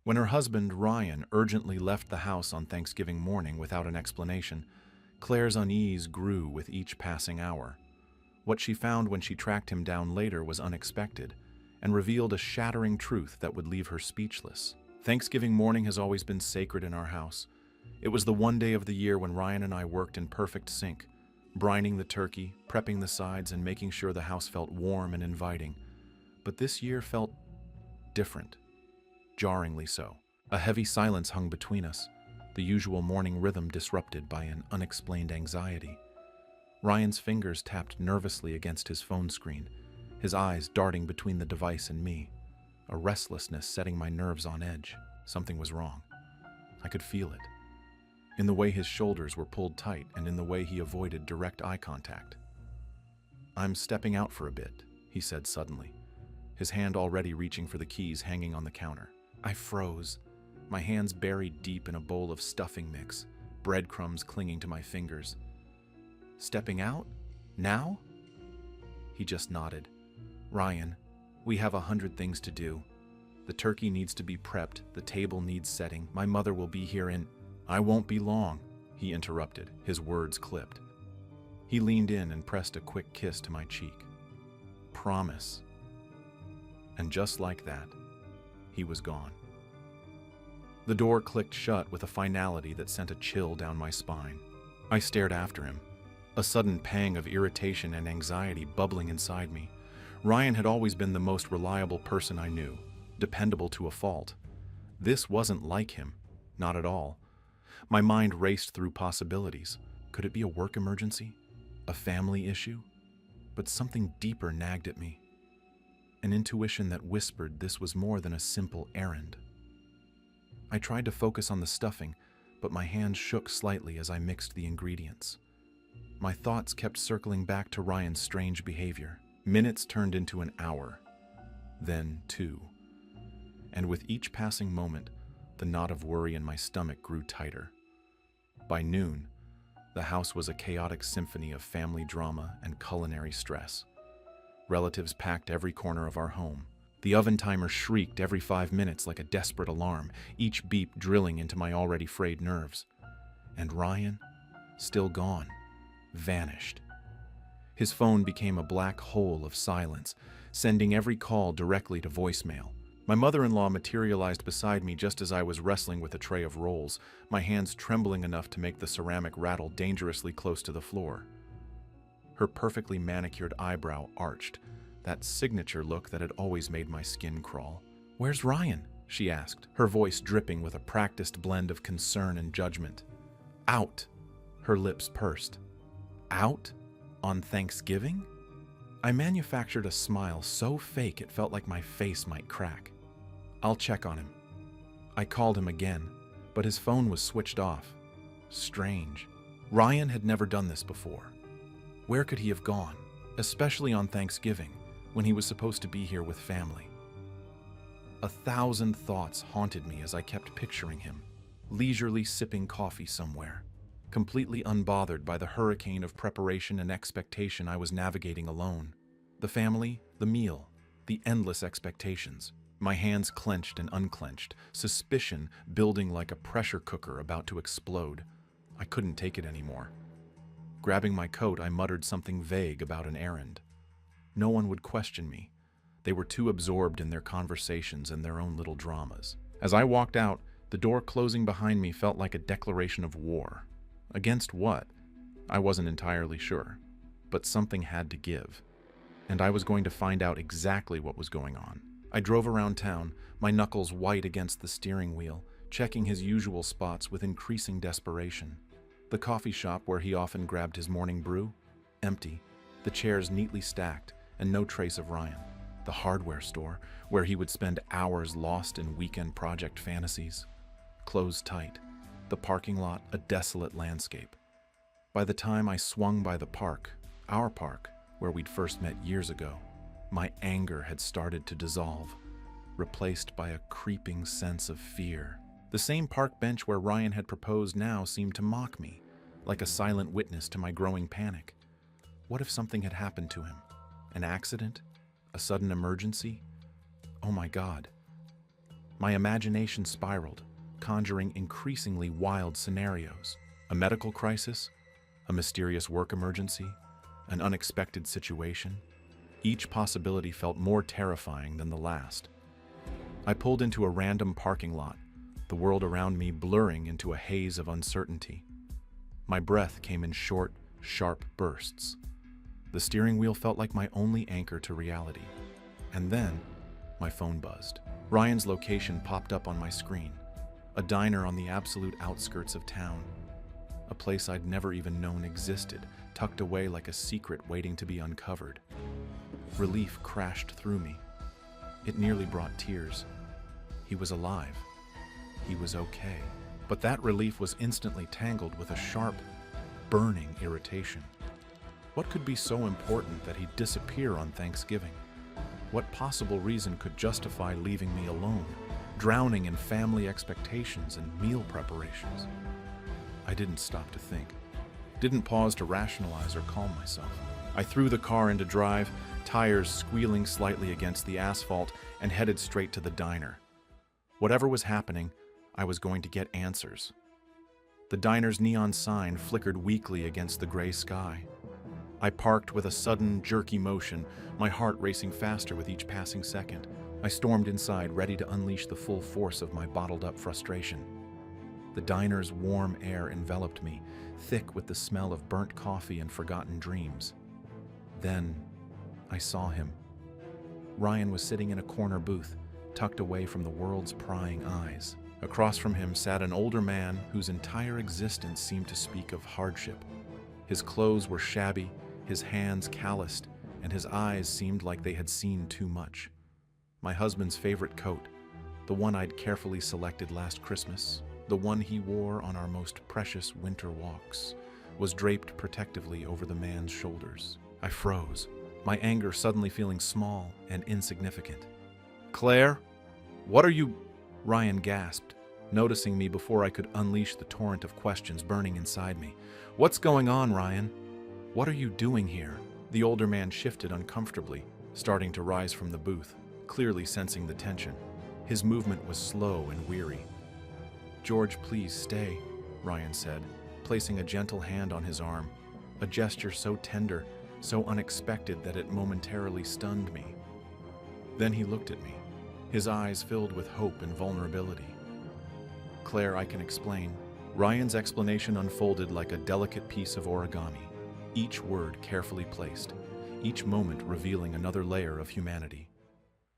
When her husband, Ryan, urgently left the house on Thanksgiving morning without an explanation, Claire's unease grew with each passing hour. What she found when she tracked him down later was unexpected and revealed a shattering truth that would leave her speechless. Thanksgiving morning has always been sacred in our house. It was the one day of the year when Ryan and I worked in perfect sync, brining the turkey, prepping the sides, and making sure the house felt warm and inviting. But this year felt different, jarringly so. A heavy silence hung between us, the usual morning rhythm disrupted by an unexplained anxiety. Ryan's fingers tapped nervously against his phone screen, his eyes darting between the device and me, a restlessness setting my nerves on edge. Something was wrong. I could feel it. In the way his shoulders were pulled tight and in the way he avoided direct eye contact. "I'm stepping out for a bit," he said suddenly, his hand already reaching for the keys hanging on the counter. I froze, my hands buried deep in a bowl of stuffing mix, breadcrumbs clinging to my fingers. "Stepping out? Now?" He just nodded. "Ryan, we have 100 things to do. The turkey needs to be prepped, the table needs setting, my mother will be here in—" "I won't be long," he interrupted, his words clipped. He leaned in and pressed a quick kiss to my cheek. "Promise." And just like that, he was gone. The door clicked shut with a finality that sent a chill down my spine. I stared after him, a sudden pang of irritation and anxiety bubbling inside me. Ryan had always been the most reliable person I knew, dependable to a fault. This wasn't like him, not at all. My mind raced through possibilities. Could it be a work emergency? A family issue? But something deeper nagged at me. An intuition that whispered this was more than a simple errand. I tried to focus on the stuffing, but my hands shook slightly as I mixed the ingredients. My thoughts kept circling back to Ryan's strange behavior. Minutes turned into an hour, then 2. And with each passing moment, the knot of worry in my stomach grew tighter. By noon, the house was a chaotic symphony of family drama and culinary stress. Relatives packed every corner of our home. The oven timer shrieked every 5 minutes like a desperate alarm, each beep drilling into my already frayed nerves. And Ryan, still gone, vanished. His phone became a black hole of silence, sending every call directly to voicemail. My mother-in-law materialized beside me just as I was wrestling with a tray of rolls, my hands trembling enough to make the ceramic rattle dangerously close to the floor. Her perfectly manicured eyebrow arched, that signature look that had always made my skin crawl. "Where's Ryan?" she asked, her voice dripping with a practiced blend of concern and judgment. "Out," her lips pursed. "Out? On Thanksgiving?" I manufactured a smile so fake it felt like my face might crack. "I'll check on him." I called him again, but his phone was switched off. Strange. Ryan had never done this before. Where could he have gone, especially on Thanksgiving, when he was supposed to be here with family? 1,000 thoughts haunted me as I kept picturing him, leisurely sipping coffee somewhere, completely unbothered by the hurricane of preparation and expectation I was navigating alone. The family, the meal, the endless expectations. My hands clenched and unclenched, suspicion building like a pressure cooker about to explode. I couldn't take it anymore. Grabbing my coat, I muttered something vague about an errand. No one would question me. They were too absorbed in their conversations and their own little dramas. As I walked out, the door closing behind me felt like a declaration of war. Against what? I wasn't entirely sure, but something had to give, and I was going to find out exactly what was going on. I drove around town, my knuckles white against the steering wheel, checking his usual spots with increasing desperation. The coffee shop where he often grabbed his morning brew? Empty, the chairs neatly stacked, and no trace of Ryan. The hardware store, where he would spend hours lost in weekend project fantasies? Closed tight. The parking lot, a desolate landscape. By the time I swung by the park, our park, where we'd first met years ago, my anger had started to dissolve, replaced by a creeping sense of fear. The same park bench where Ryan had proposed now seemed to mock me, like a silent witness to my growing panic. What if something had happened to him? An accident? A sudden emergency? Oh my God. My imagination spiraled, conjuring increasingly wild scenarios. A medical crisis, a mysterious work emergency, an unexpected situation. Each possibility felt more terrifying than the last. I pulled into a random parking lot, the world around me blurring into a haze of uncertainty. My breath came in short, sharp bursts. The steering wheel felt like my only anchor to reality. And then, my phone buzzed. Ryan's location popped up on my screen. A diner on the absolute outskirts of town. A place I'd never even known existed, tucked away like a secret waiting to be uncovered. Relief crashed through me. It nearly brought tears. He was alive. He was okay. But that relief was instantly tangled with a sharp, burning irritation. What could be so important that he'd disappear on Thanksgiving? What possible reason could justify leaving me alone, drowning in family expectations and meal preparations? I didn't stop to think. Didn't pause to rationalize or calm myself. I threw the car into drive, tires squealing slightly against the asphalt, and headed straight to the diner. Whatever was happening, I was going to get answers. The diner's neon sign flickered weakly against the gray sky. I parked with a sudden, jerky motion, my heart racing faster with each passing second. I stormed inside, ready to unleash the full force of my bottled-up frustration. The diner's warm air enveloped me, thick with the smell of burnt coffee and forgotten dreams. Then, I saw him. Ryan was sitting in a corner booth, tucked away from the world's prying eyes. Across from him sat an older man whose entire existence seemed to speak of hardship. His clothes were shabby, his hands calloused, and his eyes seemed like they had seen too much. My husband's favorite coat, the one I'd carefully selected last Christmas, the one he wore on our most precious winter walks, was draped protectively over the man's shoulders. I froze, my anger suddenly feeling small and insignificant. "Claire, what are you—" Ryan gasped, noticing me before I could unleash the torrent of questions burning inside me. "What's going on, Ryan? What are you doing here?" The older man shifted uncomfortably, starting to rise from the booth, clearly sensing the tension. His movement was slow and weary. "George, please stay," Ryan said, placing a gentle hand on his arm, a gesture so tender, so unexpected that it momentarily stunned me. Then he looked at me, his eyes filled with hope and vulnerability. "Claire, I can explain." Ryan's explanation unfolded like a delicate piece of origami, each word carefully placed, each moment revealing another layer of humanity.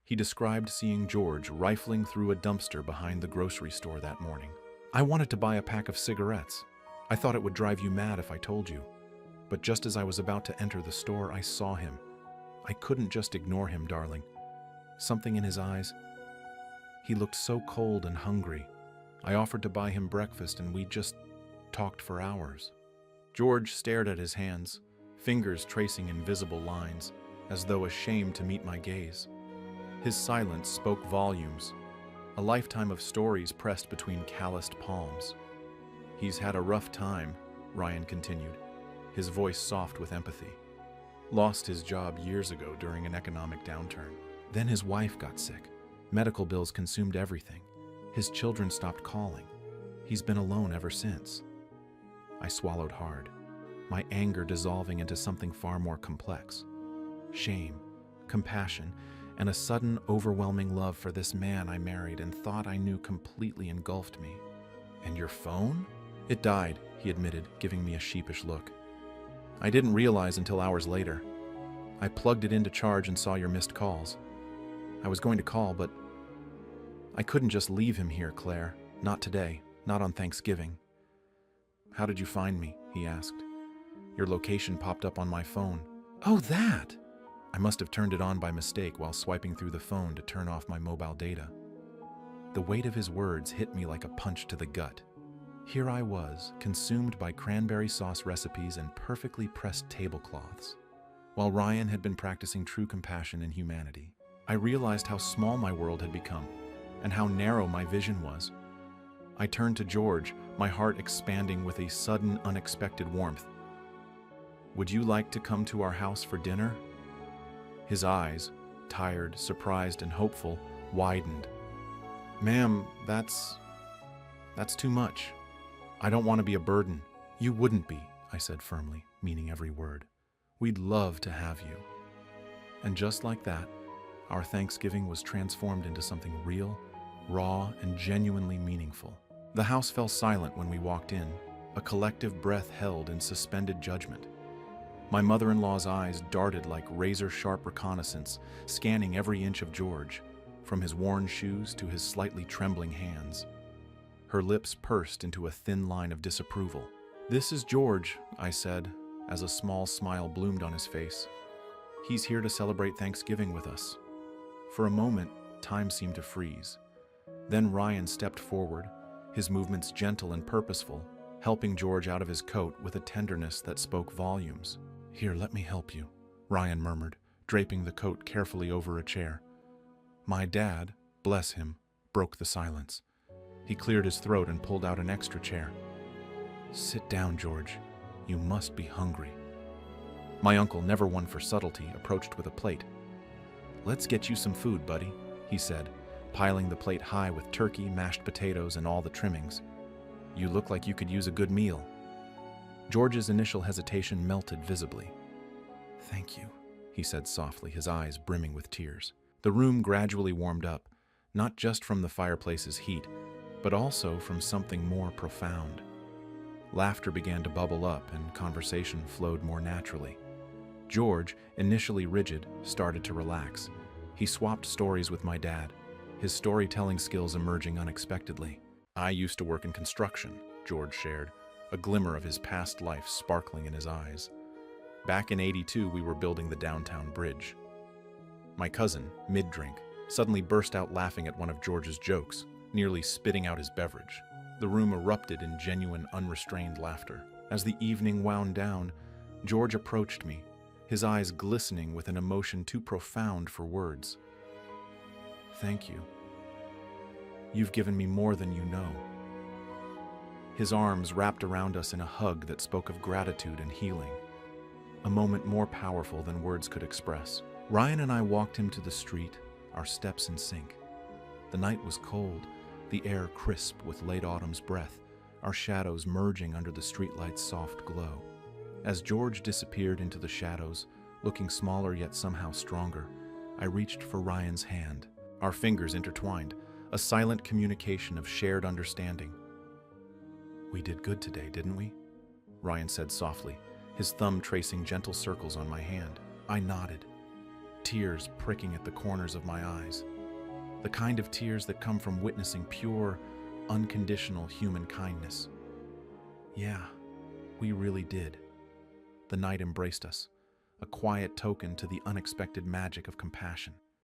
He described seeing George rifling through a dumpster behind the grocery store that morning. "I wanted to buy a pack of cigarettes. I thought it would drive you mad if I told you. But just as I was about to enter the store, I saw him. I couldn't just ignore him, darling. Something in his eyes. He looked so cold and hungry. I offered to buy him breakfast and we just talked for hours." George stared at his hands, fingers tracing invisible lines, as though ashamed to meet my gaze. His silence spoke volumes, a lifetime of stories pressed between calloused palms. "He's had a rough time," Ryan continued, his voice soft with empathy. "Lost his job years ago during an economic downturn. Then his wife got sick. Medical bills consumed everything. His children stopped calling. He's been alone ever since." I swallowed hard, my anger dissolving into something far more complex. Shame, compassion, and a sudden, overwhelming love for this man I married and thought I knew completely engulfed me. "And your phone?" "It died," he admitted, giving me a sheepish look. "I didn't realize until hours later. I plugged it into charge and saw your missed calls. I was going to call, but I couldn't just leave him here, Claire. Not today, not on Thanksgiving." "How did you find me?" he asked. "Your location popped up on my phone." "Oh, that!" I must have turned it on by mistake while swiping through the phone to turn off my mobile data. The weight of his words hit me like a punch to the gut. Here I was, consumed by cranberry sauce recipes and perfectly pressed tablecloths, while Ryan had been practicing true compassion and humanity. I realized how small my world had become, and how narrow my vision was. I turned to George, my heart expanding with a sudden, unexpected warmth. "Would you like to come to our house for dinner?" His eyes, tired, surprised, and hopeful, widened. Ma'am, that's too much. I don't want to be a burden. You wouldn't be, I said firmly, meaning every word. We'd love to have you. And just like that, our Thanksgiving was transformed into something real, raw, and genuinely meaningful. The house fell silent when we walked in, a collective breath held in suspended judgment. My mother-in-law's eyes darted like razor-sharp reconnaissance, scanning every inch of George, from his worn shoes to his slightly trembling hands. Her lips pursed into a thin line of disapproval. "This is George," I said, as a small smile bloomed on his face. "He's here to celebrate Thanksgiving with us." For a moment, time seemed to freeze. Then Ryan stepped forward, his movements gentle and purposeful, helping George out of his coat with a tenderness that spoke volumes. "Here, let me help you," Ryan murmured, draping the coat carefully over a chair. My dad, bless him, broke the silence. He cleared his throat and pulled out an extra chair. "Sit down, George. You must be hungry." My uncle, never one for subtlety, approached with a plate. "Let's get you some food, buddy," he said, piling the plate high with turkey, mashed potatoes, and all the trimmings. "You look like you could use a good meal." George's initial hesitation melted visibly. "Thank you," he said softly, his eyes brimming with tears. The room gradually warmed up, not just from the fireplace's heat, but also from something more profound. Laughter began to bubble up and conversation flowed more naturally. George, initially rigid, started to relax. He swapped stories with my dad, his storytelling skills emerging unexpectedly. "I used to work in construction," George shared, a glimmer of his past life sparkling in his eyes. "Back in '82, we were building the downtown bridge." My cousin, mid-drink, suddenly burst out laughing at one of George's jokes, nearly spitting out his beverage. The room erupted in genuine, unrestrained laughter. As the evening wound down, George approached me, his eyes glistening with an emotion too profound for words. "Thank you. You've given me more than you know." His arms wrapped around us in a hug that spoke of gratitude and healing, a moment more powerful than words could express. Ryan and I walked him to the street, our steps in sync. The night was cold, the air crisp with late autumn's breath, our shadows merging under the streetlight's soft glow. As George disappeared into the shadows, looking smaller yet somehow stronger, I reached for Ryan's hand. Our fingers intertwined, a silent communication of shared understanding. "We did good today, didn't we?" Ryan said softly, his thumb tracing gentle circles on my hand. I nodded, tears pricking at the corners of my eyes. The kind of tears that come from witnessing pure, unconditional human kindness. "Yeah, we really did." The night embraced us, a quiet token to the unexpected magic of compassion.